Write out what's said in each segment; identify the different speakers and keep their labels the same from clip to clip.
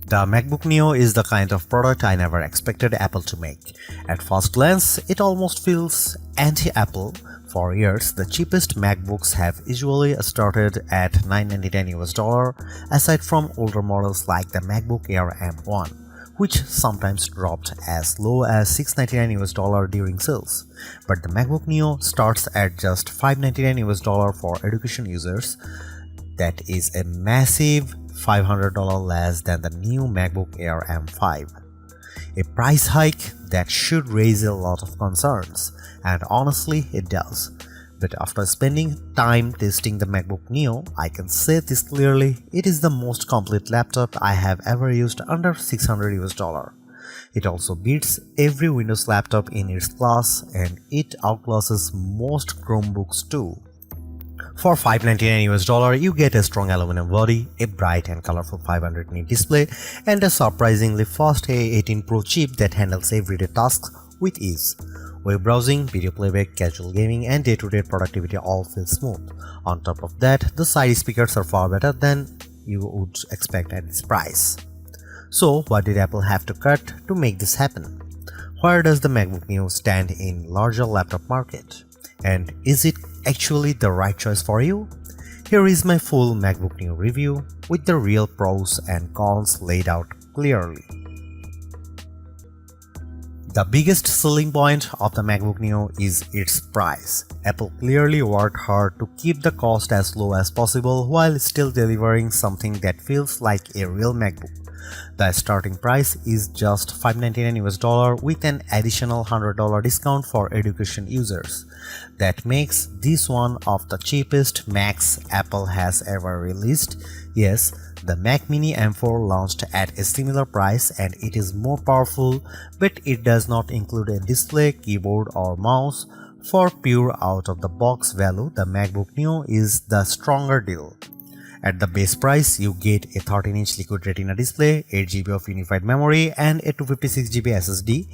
Speaker 1: The MacBook Neo is the kind of product I never expected Apple to make. At first glance, it almost feels anti-Apple. For years, the cheapest MacBooks have usually started at $999 aside from older models like the MacBook Air M1, which sometimes dropped as low as $699 during sales. But the MacBook Neo starts at just $599 for education users. That is a massive $500 less than the new MacBook Air M5. A price hike that should raise a lot of concerns, and honestly it does. But after spending time testing the MacBook Neo, I can say this clearly, it is the most complete laptop I have ever used under $600. It also beats every Windows laptop in its class, and it outclasses most Chromebooks too. For $599 you get a strong aluminum body, a bright and colorful 500 nit display, and a surprisingly fast A18 Pro chip that handles everyday tasks with ease. Web browsing, video playback, casual gaming, and day-to-day productivity all feel smooth. On top of that, the side speakers are far better than you would expect at this price. So what did Apple have to cut to make this happen? Where does the MacBook Neo stand in larger laptop market? And is it actually the right choice for you? Here is my full MacBook Neo review with the real pros and cons laid out clearly. The biggest selling point of the MacBook Neo is its price. Apple clearly worked hard to keep the cost as low as possible while still delivering something that feels like a real MacBook. The starting price is just $599 with an additional $100 discount for education users. That makes this one of the cheapest Macs Apple has ever released. Yes, the Mac Mini M4 launched at a similar price and it is more powerful, but it does not include a display, keyboard or mouse. For pure out-of-the-box value, the MacBook Neo is the stronger deal. At the base price, you get a 13-inch Liquid Retina display, 8GB of unified memory, and a 256GB SSD.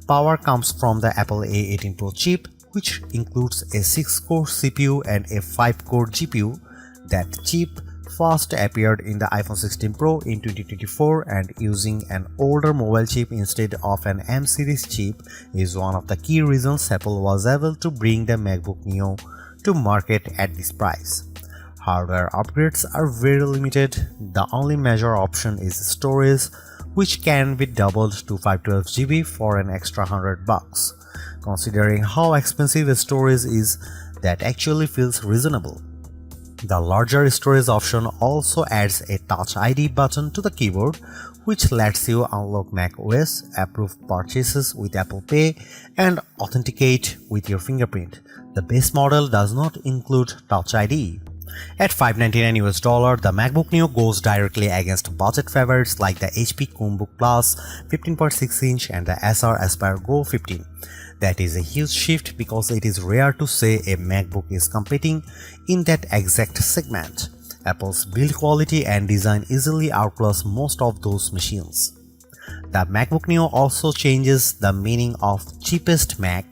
Speaker 1: Power comes from the Apple A18 Pro chip, which includes a 6-core CPU and a 5-core GPU. That chip first appeared in the iPhone 16 Pro in 2024, and using an older mobile chip instead of an M series chip is one of the key reasons Apple was able to bring the MacBook Neo to market at this price. Hardware upgrades are very limited. The only major option is storage, which can be doubled to 512GB for an extra $100. Considering how expensive storage is, that actually feels reasonable. The larger storage option also adds a Touch ID button to the keyboard, which lets you unlock macOS, approve purchases with Apple Pay, and authenticate with your fingerprint. The base model does not include Touch ID. At $599, the MacBook Neo goes directly against budget favorites like the HP Chromebook Plus 15.6-inch and the Acer Aspire Go 15. That is a huge shift because it is rare to say a MacBook is competing in that exact segment. Apple's build quality and design easily outclass most of those machines. The MacBook Neo also changes the meaning of cheapest Mac.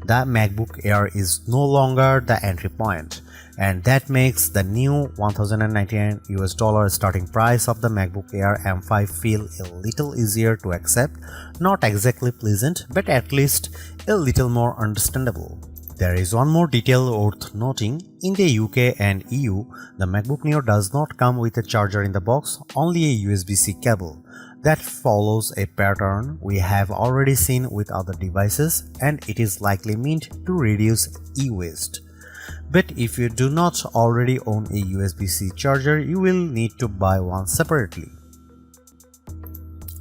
Speaker 1: The MacBook Air is no longer the entry point, and that makes the new $1,099 starting price of the MacBook Air M5 feel a little easier to accept, not exactly pleasant, but at least a little more understandable. There is one more detail worth noting. In the UK and EU, the MacBook Neo does not come with a charger in the box, only a USB-C cable. That follows a pattern we have already seen with other devices, and it is likely meant to reduce e-waste. But if you do not already own a USB-C charger, you will need to buy one separately.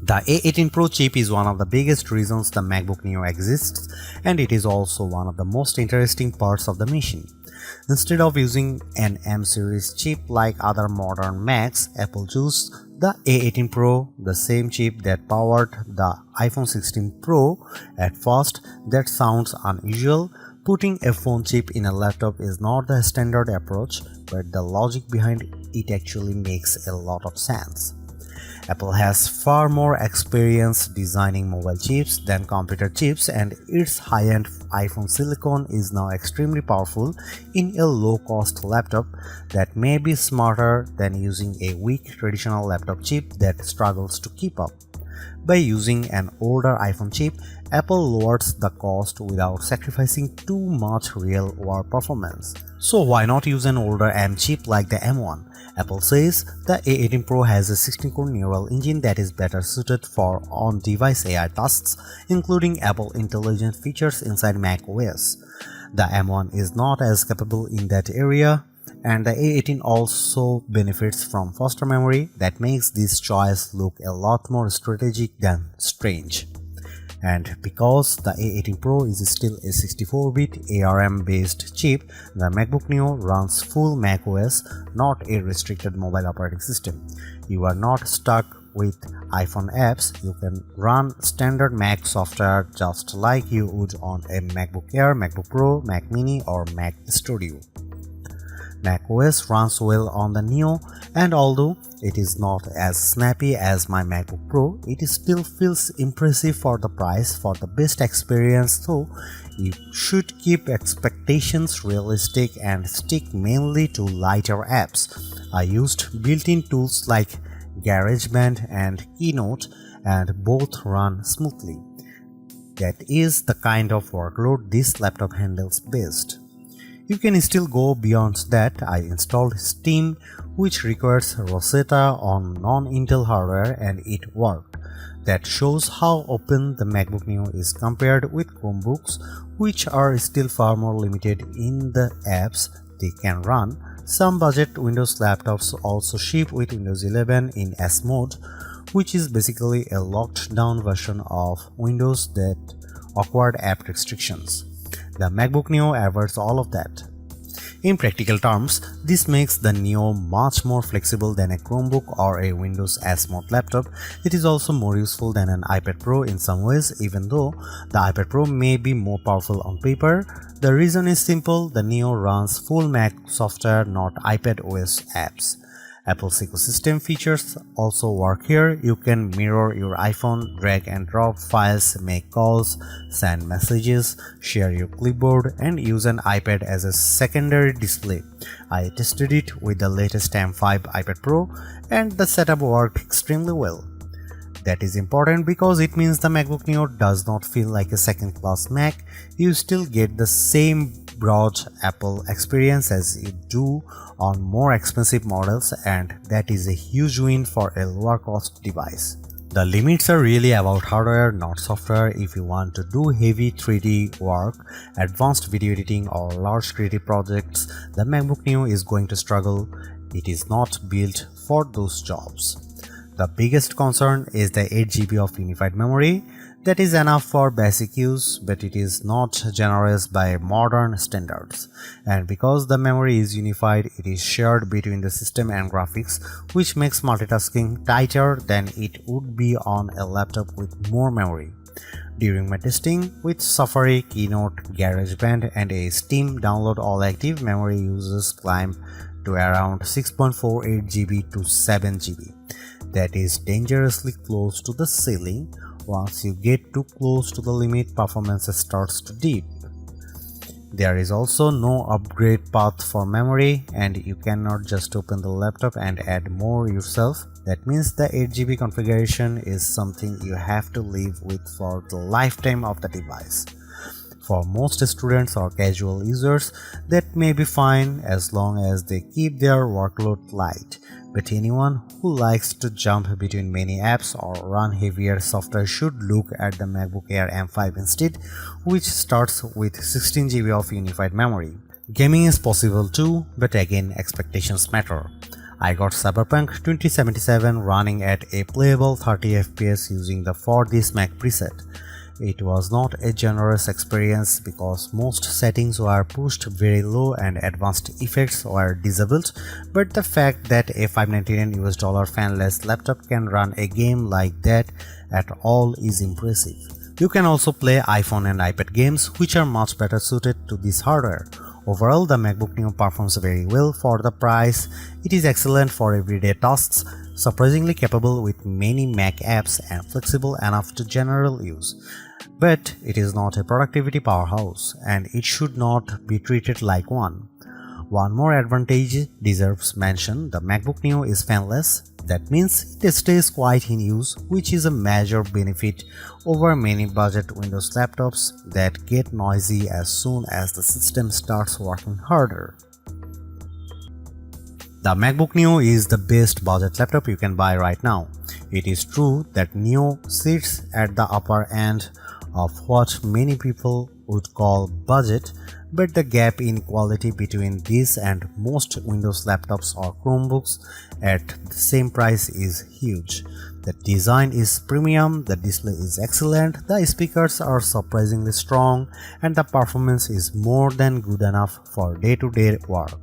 Speaker 1: The A18 Pro chip is one of the biggest reasons the MacBook Neo exists, and it is also one of the most interesting parts of the machine. Instead of using an M series chip like other modern Macs, Apple chose the A18 Pro, the same chip that powered the iPhone 16 Pro. At first, that sounds unusual. Putting a phone chip in a laptop is not the standard approach, but the logic behind it actually makes a lot of sense. Apple has far more experience designing mobile chips than computer chips, and its high-end iPhone silicon is now extremely powerful in a low-cost laptop that may be smarter than using a weak traditional laptop chip that struggles to keep up. By using an older iPhone chip, Apple lowers the cost without sacrificing too much real-world performance. So why not use an older M chip like the M1? Apple says the A18 Pro has a 16-core neural engine that is better suited for on-device AI tasks, including Apple Intelligence features inside macOS. The M1 is not as capable in that area, and the A18 also benefits from faster memory that makes this choice look a lot more strategic than strange. And because the A18 Pro is still a 64-bit ARM-based chip, the MacBook Neo runs full macOS, not a restricted mobile operating system. You are not stuck with iPhone apps. You can run standard Mac software just like you would on a MacBook Air, MacBook Pro, Mac Mini, or Mac Studio. macOS runs well on the Neo, and although it is not as snappy as my MacBook Pro, it still feels impressive for the price. For the best experience though, you should keep expectations realistic and stick mainly to lighter apps. I used built-in tools like GarageBand and Keynote, and both run smoothly. That is the kind of workload this laptop handles best. You can still go beyond that. I installed Steam, which requires Rosetta on non-Intel hardware, and it worked. That shows how open the MacBook Neo is compared with Chromebooks, which are still far more limited in the apps they can run. Some budget Windows laptops also ship with Windows 11 in S mode, which is basically a locked down version of Windows that awkward app restrictions. The MacBook Neo avoids all of that. In practical terms, this makes the Neo much more flexible than a Chromebook or a Windows S mode laptop. It is also more useful than an iPad Pro in some ways, even though the iPad Pro may be more powerful on paper. The reason is simple: the Neo runs full Mac software, not iPad OS apps. Apple's ecosystem features also work here. You can mirror your iPhone, drag and drop files, make calls, send messages, share your clipboard, and use an iPad as a secondary display. I tested it with the latest M5 iPad Pro, and the setup worked extremely well. That is important because it means the MacBook Neo does not feel like a second-class Mac. You still get the same broad Apple experience as you do on more expensive models, and that is a huge win for a lower cost device. The limits are really about hardware, not software. If you want to do heavy 3D work, advanced video editing, or large creative projects, the MacBook Neo is going to struggle. It is not built for those jobs. The biggest concern is the 8GB of unified memory. That is enough for basic use, but it is not generous by modern standards. And because the memory is unified, it is shared between the system and graphics, which makes multitasking tighter than it would be on a laptop with more memory. During my testing with Safari, Keynote, GarageBand, and a Steam download, all active memory uses climb to around 6.48 GB to 7 GB. That is dangerously close to the ceiling. Once you get too close to the limit, performance starts to dip. There is also no upgrade path for memory, and you cannot just open the laptop and add more yourself. That means the 8GB configuration is something you have to live with for the lifetime of the device. For most students or casual users, that may be fine as long as they keep their workload light. But anyone who likes to jump between many apps or run heavier software should look at the MacBook Air M5 instead, which starts with 16GB of unified memory. Gaming is possible too, but again, expectations matter. I got Cyberpunk 2077 running at a playable 30 FPS using the For This Mac preset. It was not a generous experience because most settings were pushed very low and advanced effects were disabled, but the fact that a $599 fanless laptop can run a game like that at all is impressive. You can also play iPhone and iPad games, which are much better suited to this hardware. Overall, the MacBook Neo performs very well for the price. It is excellent for everyday tasks. surprisingly capable with many Mac apps and flexible enough to general use. But it is not a productivity powerhouse, and it should not be treated like one. One more advantage deserves mention: the MacBook Neo is fanless. That means it stays quiet in use, which is a major benefit over many budget Windows laptops that get noisy as soon as the system starts working harder. The MacBook Neo is the best budget laptop you can buy right now. It is true that Neo sits at the upper end of what many people would call budget, but the gap in quality between this and most Windows laptops or Chromebooks at the same price is huge. The design is premium, the display is excellent, the speakers are surprisingly strong, and the performance is more than good enough for day-to-day work.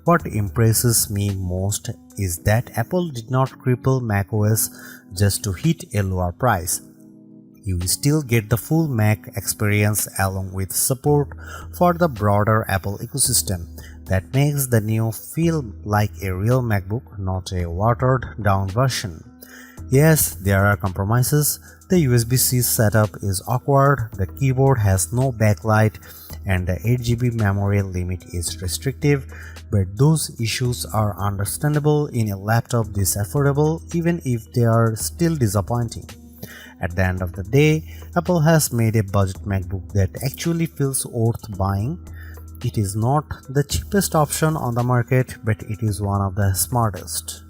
Speaker 1: What impresses me most is that Apple did not cripple macOS just to hit a lower price. You still get the full Mac experience along with support for the broader Apple ecosystem. That makes the Neo feel like a real MacBook, not a watered-down version. Yes, there are compromises. The USB-C setup is awkward, the keyboard has no backlight, and the 8GB memory limit is restrictive, but those issues are understandable in a laptop this affordable, even if they are still disappointing. At the end of the day, Apple has made a budget MacBook that actually feels worth buying. It is not the cheapest option on the market, but it is one of the smartest.